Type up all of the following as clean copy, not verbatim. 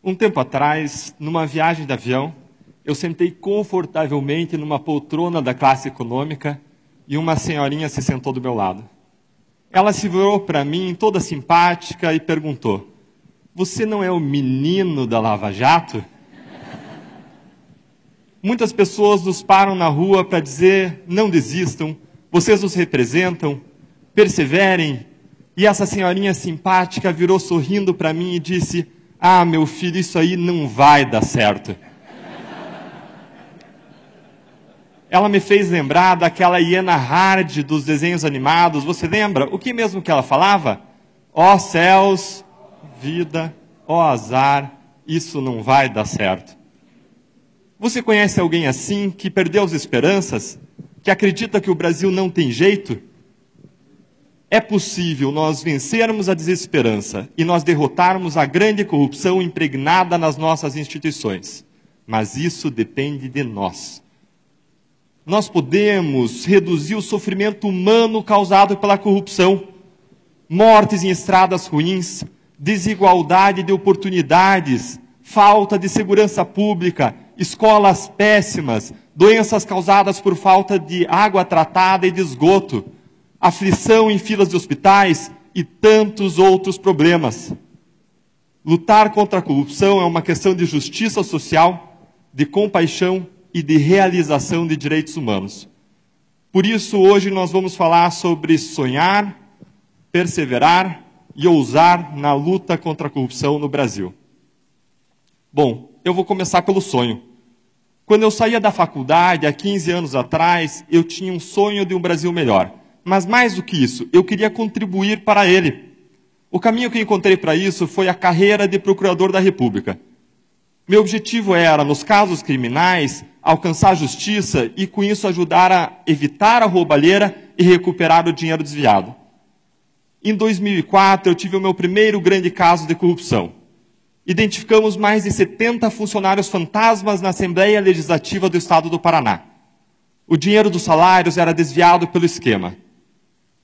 Um tempo atrás, numa viagem de avião, eu sentei confortavelmente numa poltrona da classe econômica e uma senhorinha se sentou do meu lado. Ela se virou para mim, toda simpática, e perguntou: "Você não é o menino da Lava Jato?" Muitas pessoas nos param na rua para dizer: "Não desistam, vocês nos representam, perseverem." E essa senhorinha simpática virou sorrindo para mim e disse: "Ah, meu filho, isso aí não vai dar certo." Ela me fez lembrar daquela hiena Hard dos desenhos animados. Você lembra? O que mesmo que ela falava? Ó céus, vida, ó azar, isso não vai dar certo. Você conhece alguém assim, que perdeu as esperanças? Que acredita que o Brasil não tem jeito? É possível nós vencermos a desesperança e nós derrotarmos a grande corrupção impregnada nas nossas instituições. Mas isso depende de nós. Nós podemos reduzir o sofrimento humano causado pela corrupção, mortes em estradas ruins, desigualdade de oportunidades, falta de segurança pública, escolas péssimas, doenças causadas por falta de água tratada e de esgoto, aflição em filas de hospitais e tantos outros problemas. Lutar contra a corrupção é uma questão de justiça social, de compaixão e de realização de direitos humanos. Por isso, hoje nós vamos falar sobre sonhar, perseverar e ousar na luta contra a corrupção no Brasil. Bom, eu vou começar pelo sonho. Quando eu saía da faculdade, há 15 anos atrás, eu tinha um sonho de um Brasil melhor. Mas mais do que isso, eu queria contribuir para ele. O caminho que eu encontrei para isso foi a carreira de procurador da República. Meu objetivo era, nos casos criminais, alcançar a justiça e, com isso, ajudar a evitar a roubalheira e recuperar o dinheiro desviado. Em 2004, eu tive o meu primeiro grande caso de corrupção. Identificamos mais de 70 funcionários fantasmas na Assembleia Legislativa do Estado do Paraná. O dinheiro dos salários era desviado pelo esquema.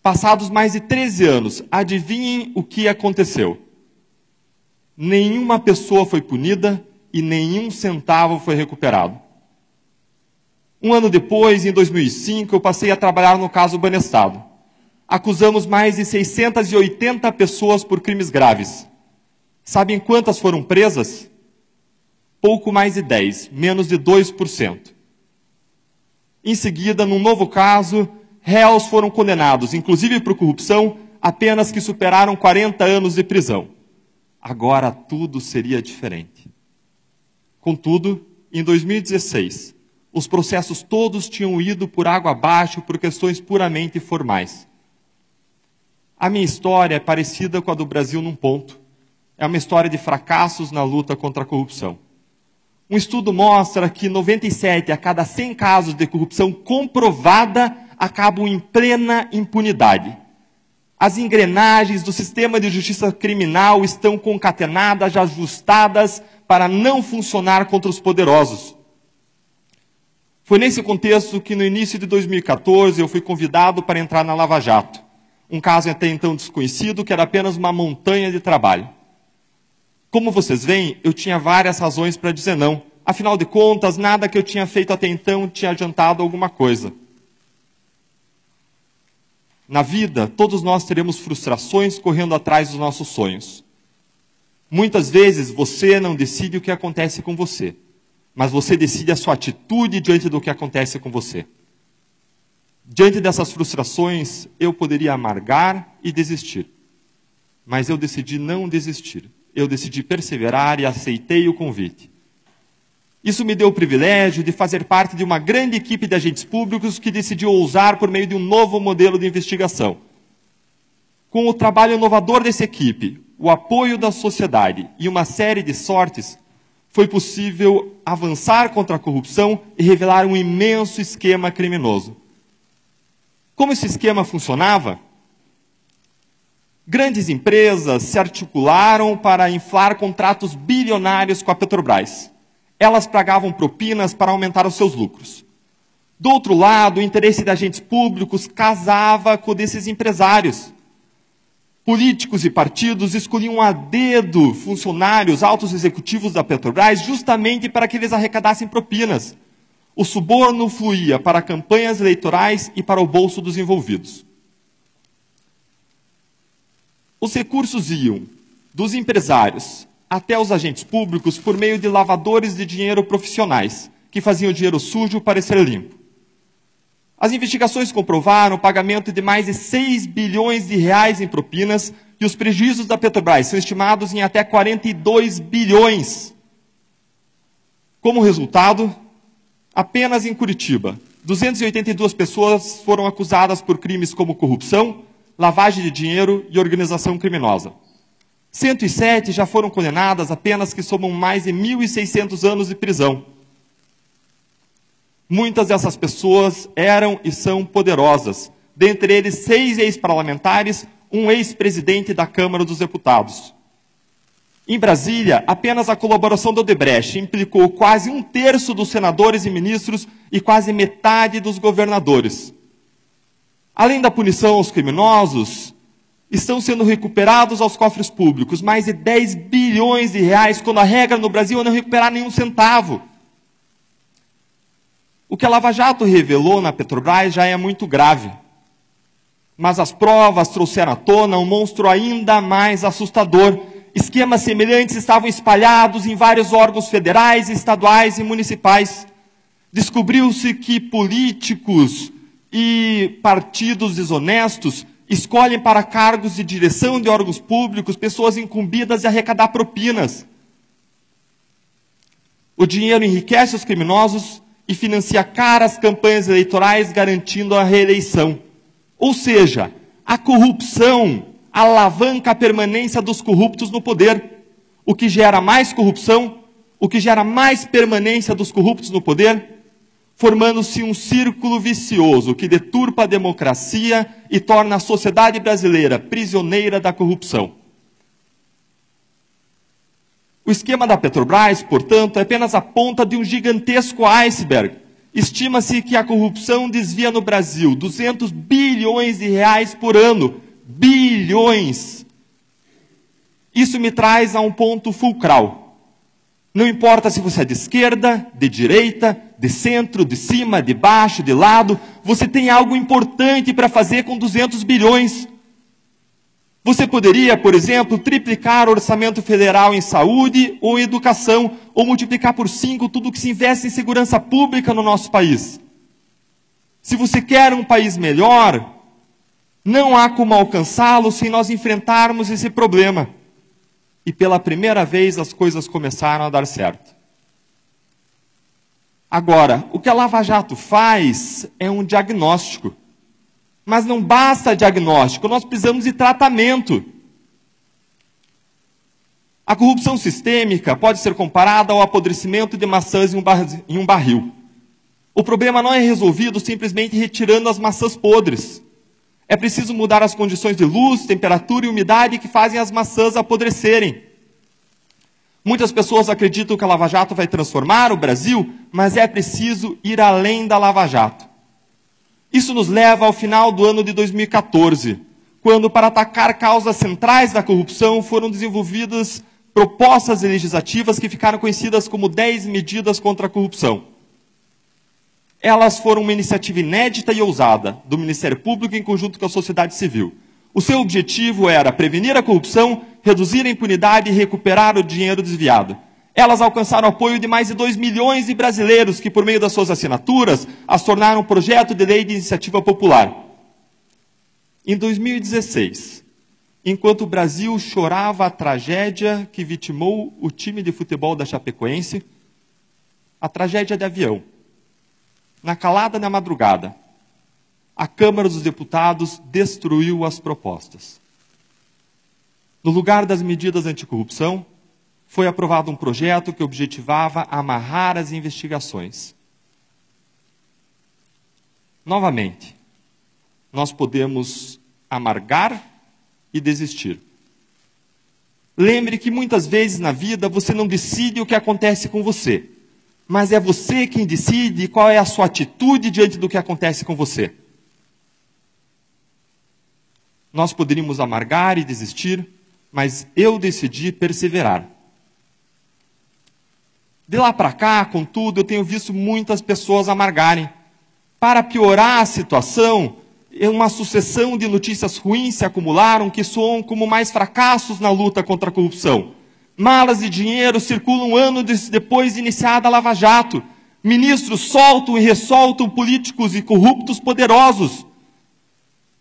Passados mais de 13 anos, adivinhem o que aconteceu? Nenhuma pessoa foi punida e nenhum centavo foi recuperado. Um ano depois, em 2005, eu passei a trabalhar no caso Banestado. Acusamos mais de 680 pessoas por crimes graves. Sabem quantas foram presas? Pouco mais de 10, menos de 2%. Em seguida, num novo caso, réus foram condenados, inclusive por corrupção, a penas que superaram 40 anos de prisão. Agora tudo seria diferente. Contudo, em 2016, os processos todos tinham ido por água abaixo por questões puramente formais. A minha história é parecida com a do Brasil num ponto. É uma história de fracassos na luta contra a corrupção. Um estudo mostra que 97 a cada 100 casos de corrupção comprovada acabam em plena impunidade. As engrenagens do sistema de justiça criminal estão concatenadas, ajustadas para não funcionar contra os poderosos. Foi nesse contexto que no início de 2014 eu fui convidado para entrar na Lava Jato. Um caso até então desconhecido, que era apenas uma montanha de trabalho. Como vocês veem, eu tinha várias razões para dizer não. Afinal de contas, nada que eu tinha feito até então tinha adiantado alguma coisa. Na vida, todos nós teremos frustrações correndo atrás dos nossos sonhos. Muitas vezes você não decide o que acontece com você, mas você decide a sua atitude diante do que acontece com você. Diante dessas frustrações, eu poderia amargar e desistir. Mas eu decidi não desistir. Eu decidi perseverar e aceitei o convite. Isso me deu o privilégio de fazer parte de uma grande equipe de agentes públicos que decidiu ousar por meio de um novo modelo de investigação. Com o trabalho inovador dessa equipe, o apoio da sociedade e uma série de sortes, foi possível avançar contra a corrupção e revelar um imenso esquema criminoso. Como esse esquema funcionava? Grandes empresas se articularam para inflar contratos bilionários com a Petrobras. Elas pagavam propinas para aumentar os seus lucros. Do outro lado, o interesse de agentes públicos casava com o desses empresários. políticos e partidos escolhiam a dedo funcionários, altos executivos da Petrobras, justamente para que eles arrecadassem propinas. O suborno fluía para campanhas eleitorais e para o bolso dos envolvidos. Os recursos iam dos empresários até os agentes públicos por meio de lavadores de dinheiro profissionais, que faziam o dinheiro sujo parecer limpo. As investigações comprovaram o pagamento de mais de 6 bilhões de reais em propinas e os prejuízos da Petrobras são estimados em até 42 bilhões. Como resultado, apenas em Curitiba, 282 pessoas foram acusadas por crimes como corrupção, lavagem de dinheiro e organização criminosa. 107 já foram condenadas a penas que somam mais de 1.600 anos de prisão. Muitas dessas pessoas eram e são poderosas. Dentre eles, 6 ex-parlamentares, um ex-presidente da Câmara dos Deputados. Em Brasília, apenas a colaboração da Odebrecht implicou quase 1/3 dos senadores e ministros e quase metade dos governadores. Além da punição aos criminosos, estão sendo recuperados aos cofres públicos mais de 10 bilhões de reais, quando a regra no Brasil é não recuperar nenhum centavo. O que a Lava Jato revelou na Petrobras já é muito grave. Mas as provas trouxeram à tona um monstro ainda mais assustador. Esquemas semelhantes estavam espalhados em vários órgãos federais, estaduais e municipais. Descobriu-se que políticos e partidos desonestos escolhem para cargos de direção de órgãos públicos pessoas incumbidas de arrecadar propinas. O dinheiro enriquece os criminosos e financia caras campanhas eleitorais garantindo a reeleição. Ou seja, a corrupção alavanca a permanência dos corruptos no poder, o que gera mais corrupção, o que gera mais permanência dos corruptos no poder, formando-se um círculo vicioso que deturpa a democracia e torna a sociedade brasileira prisioneira da corrupção. O esquema da Petrobras, portanto, é apenas a ponta de um gigantesco iceberg. Estima-se que a corrupção desvia no Brasil 200 bilhões de reais por ano. Bilhões! Isso me traz a um ponto fulcral. Não importa se você é de esquerda, de direita, de centro, de cima, de baixo, de lado, você tem algo importante para fazer com 200 bilhões. Você poderia, por exemplo, triplicar o orçamento federal em saúde ou em educação, ou multiplicar por 5 tudo que se investe em segurança pública no nosso país. Se você quer um país melhor, não há como alcançá-lo sem nós enfrentarmos esse problema. E pela primeira vez as coisas começaram a dar certo. Agora, o que a Lava Jato faz é um diagnóstico. Mas não basta diagnóstico, nós precisamos de tratamento. A corrupção sistêmica pode ser comparada ao apodrecimento de maçãs em um barril. O problema não é resolvido simplesmente retirando as maçãs podres. É preciso mudar as condições de luz, temperatura e umidade que fazem as maçãs apodrecerem. Muitas pessoas acreditam que a Lava Jato vai transformar o Brasil, mas é preciso ir além da Lava Jato. Isso nos leva ao final do ano de 2014, quando, para atacar causas centrais da corrupção, foram desenvolvidas propostas legislativas que ficaram conhecidas como 10 medidas contra a corrupção. Elas foram uma iniciativa inédita e ousada do Ministério Público em conjunto com a sociedade civil. O seu objetivo era prevenir a corrupção, reduzir a impunidade e recuperar o dinheiro desviado. Elas alcançaram o apoio de mais de 2 milhões de brasileiros que, por meio das suas assinaturas, as tornaram um projeto de lei de iniciativa popular. Em 2016, enquanto o Brasil chorava a tragédia que vitimou o time de futebol da Chapecoense, a tragédia de avião, na calada da madrugada, a Câmara dos Deputados destruiu as propostas. No lugar das medidas anticorrupção, foi aprovado um projeto que objetivava amarrar as investigações. Novamente, nós podemos amargar e desistir. Lembre que muitas vezes na vida você não decide o que acontece com você, mas é você quem decide qual é a sua atitude diante do que acontece com você. Nós poderíamos amargar e desistir, mas eu decidi perseverar. De lá para cá, contudo, eu tenho visto muitas pessoas amargarem. Para piorar a situação, uma sucessão de notícias ruins se acumularam que soam como mais fracassos na luta contra a corrupção. Malas de dinheiro circulam anos depois de iniciada a Lava Jato. Ministros soltam e ressoltam políticos e corruptos poderosos.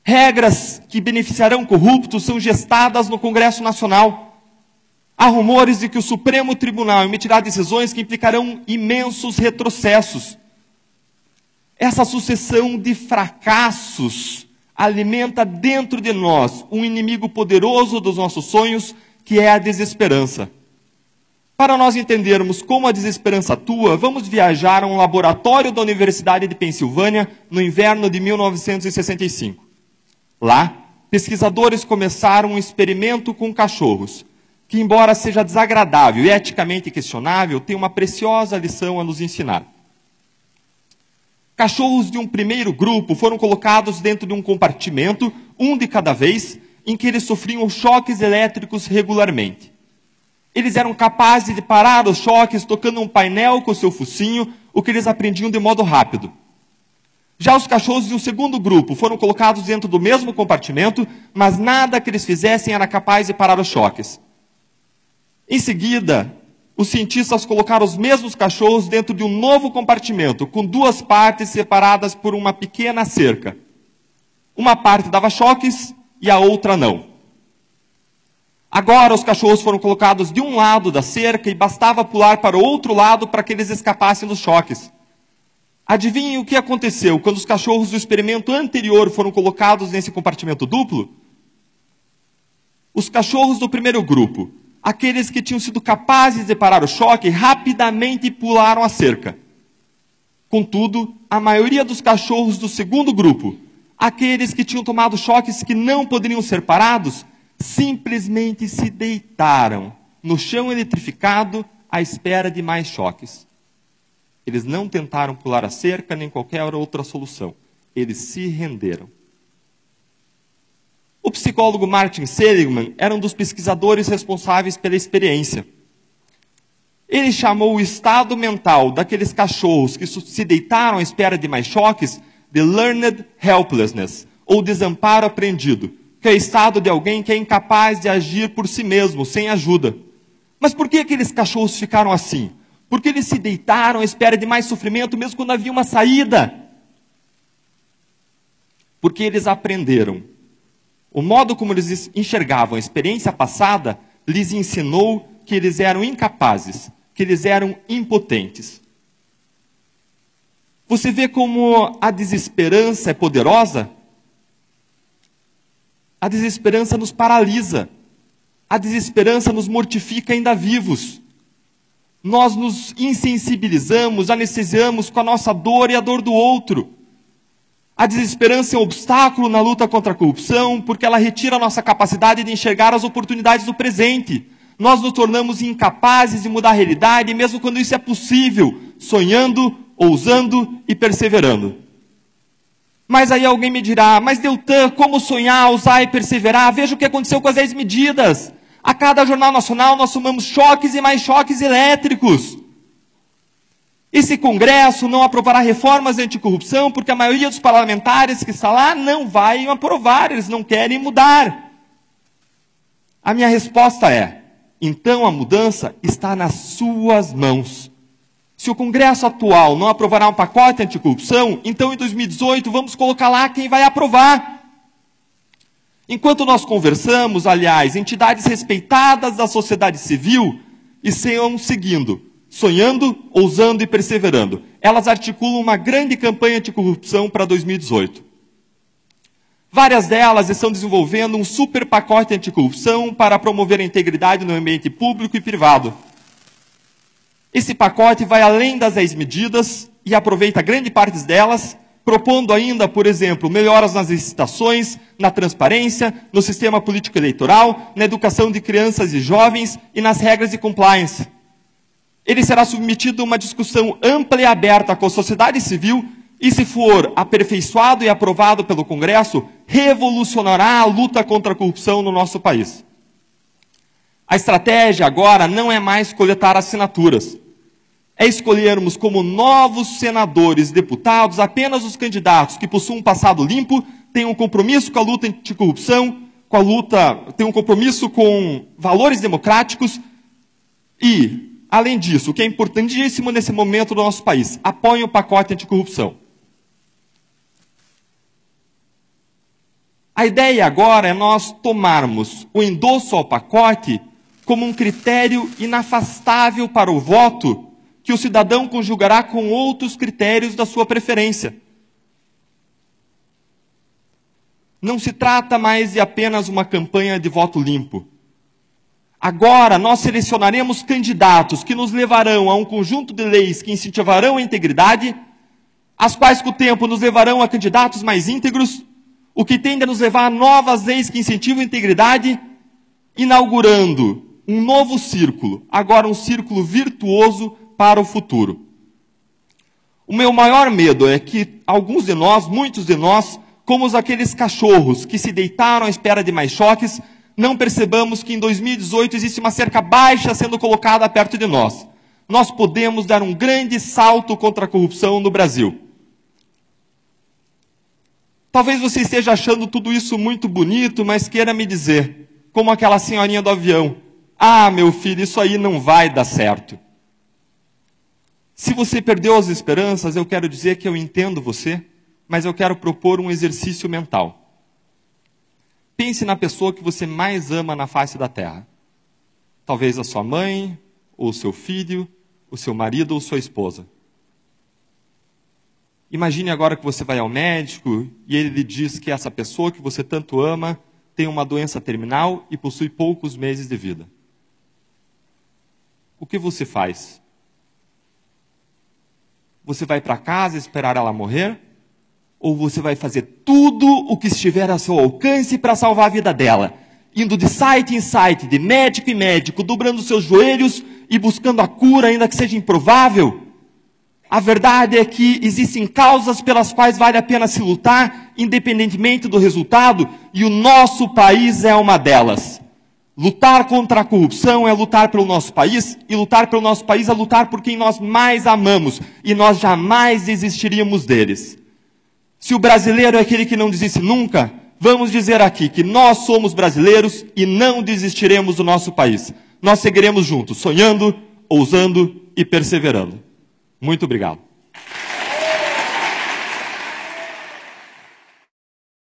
Regras que beneficiarão corruptos são gestadas no Congresso Nacional. Há rumores de que o Supremo Tribunal emitirá decisões que implicarão imensos retrocessos. Essa sucessão de fracassos alimenta dentro de nós um inimigo poderoso dos nossos sonhos, que é a desesperança. Para nós entendermos como a desesperança atua, vamos viajar a um laboratório da Universidade de Pensilvânia no inverno de 1965. Lá, pesquisadores começaram um experimento com cachorros, que, embora seja desagradável e eticamente questionável, tem uma preciosa lição a nos ensinar. Cachorros de um primeiro grupo foram colocados dentro de um compartimento, um de cada vez, em que eles sofriam choques elétricos regularmente. Eles eram capazes de parar os choques tocando um painel com o seu focinho, o que eles aprendiam de modo rápido. Já os cachorros de um segundo grupo foram colocados dentro do mesmo compartimento, mas nada que eles fizessem era capaz de parar os choques. Em seguida, os cientistas colocaram os mesmos cachorros dentro de um novo compartimento, com duas partes separadas por uma pequena cerca. Uma parte dava choques e a outra não. Agora os cachorros foram colocados de um lado da cerca e bastava pular para o outro lado para que eles escapassem dos choques. Adivinhem o que aconteceu quando os cachorros do experimento anterior foram colocados nesse compartimento duplo? Os cachorros do primeiro grupo, aqueles que tinham sido capazes de parar o choque, rapidamente pularam a cerca. Contudo, a maioria dos cachorros do segundo grupo, aqueles que tinham tomado choques que não poderiam ser parados, simplesmente se deitaram no chão eletrificado à espera de mais choques. Eles não tentaram pular a cerca nem qualquer outra solução. Eles se renderam. O psicólogo Martin Seligman era um dos pesquisadores responsáveis pela experiência. Ele chamou o estado mental daqueles cachorros que se deitaram à espera de mais choques de learned helplessness, ou desamparo aprendido, que é o estado de alguém que é incapaz de agir por si mesmo, sem ajuda. Mas por que aqueles cachorros ficaram assim? Porque eles se deitaram à espera de mais sofrimento, mesmo quando havia uma saída. Porque eles aprenderam. O modo como eles enxergavam a experiência passada lhes ensinou que eles eram incapazes, que eles eram impotentes. Você vê como a desesperança é poderosa? A desesperança nos paralisa. A desesperança nos mortifica ainda vivos. Nós nos insensibilizamos, anestesiamos com a nossa dor e a dor do outro. A desesperança é um obstáculo na luta contra a corrupção, porque ela retira a nossa capacidade de enxergar as oportunidades do presente. Nós nos tornamos incapazes de mudar a realidade, mesmo quando isso é possível, sonhando, ousando e perseverando. Mas aí alguém me dirá, mas Deltan, como sonhar, ousar e perseverar? Veja o que aconteceu com as 10 medidas. A cada jornal nacional nós tomamos choques e mais choques elétricos. Esse Congresso não aprovará reformas anticorrupção porque a maioria dos parlamentares que está lá não vai aprovar, eles não querem mudar. A minha resposta é, então a mudança está nas suas mãos. Se o Congresso atual não aprovará um pacote anticorrupção, então em 2018 vamos colocar lá quem vai aprovar. Enquanto nós conversamos, aliás, entidades respeitadas da sociedade civil estão seguindo, sonhando, ousando e perseverando. Elas articulam uma grande campanha anticorrupção para 2018. Várias delas estão desenvolvendo um super pacote anticorrupção para promover a integridade no ambiente público e privado. Esse pacote vai além das 10 medidas e aproveita grande parte delas, propondo ainda, por exemplo, melhoras nas licitações, na transparência, no sistema político eleitoral, na educação de crianças e jovens e nas regras de compliance. Ele será submetido a uma discussão ampla e aberta com a sociedade civil, E se for aperfeiçoado e aprovado pelo Congresso, revolucionará a luta contra a corrupção no nosso país. A estratégia agora não é mais coletar assinaturas. É escolhermos como novos senadores e deputados apenas os candidatos que possuem um passado limpo, tenham um compromisso com a luta anticorrupção, têm um compromisso com valores democráticos e, além disso, o que é importantíssimo nesse momento do nosso país, apoiem o pacote anticorrupção. A ideia agora é nós tomarmos o endosso ao pacote como um critério inafastável para o voto que o cidadão conjugará com outros critérios da sua preferência. Não se trata mais de apenas uma campanha de voto limpo. Agora nós selecionaremos candidatos que nos levarão a um conjunto de leis que incentivarão a integridade, as quais com o tempo nos levarão a candidatos mais íntegros, o que tende a nos levar a novas leis que incentivam a integridade, inaugurando um novo círculo, agora um círculo virtuoso para o futuro. O meu maior medo é que alguns de nós, muitos de nós, como aqueles cachorros que se deitaram à espera de mais choques, não percebamos que em 2018 existe uma cerca baixa sendo colocada perto de nós. Nós podemos dar um grande salto contra a corrupção no Brasil. Talvez você esteja achando tudo isso muito bonito, mas queira me dizer, como aquela senhorinha do avião, ah, meu filho, isso aí não vai dar certo. Se você perdeu as esperanças, eu quero dizer que eu entendo você, mas eu quero propor um exercício mental. Pense na pessoa que você mais ama na face da terra. Talvez a sua mãe, ou o seu filho, o seu marido ou sua esposa. Imagine agora que você vai ao médico e ele lhe diz que essa pessoa que você tanto ama tem uma doença terminal e possui poucos meses de vida. O que você faz? Você vai para casa esperar ela morrer? Ou você vai fazer tudo o que estiver a seu alcance para salvar a vida dela? Indo de site em site, de médico em médico, dobrando seus joelhos e buscando a cura, ainda que seja improvável? A verdade é que existem causas pelas quais vale a pena se lutar, independentemente do resultado, e o nosso país é uma delas. Lutar contra a corrupção é lutar pelo nosso país, e lutar pelo nosso país é lutar por quem nós mais amamos, e nós jamais desistiríamos deles. Se o brasileiro é aquele que não desiste nunca, vamos dizer aqui que nós somos brasileiros e não desistiremos do nosso país. Nós seguiremos juntos, sonhando, ousando e perseverando. Muito obrigado.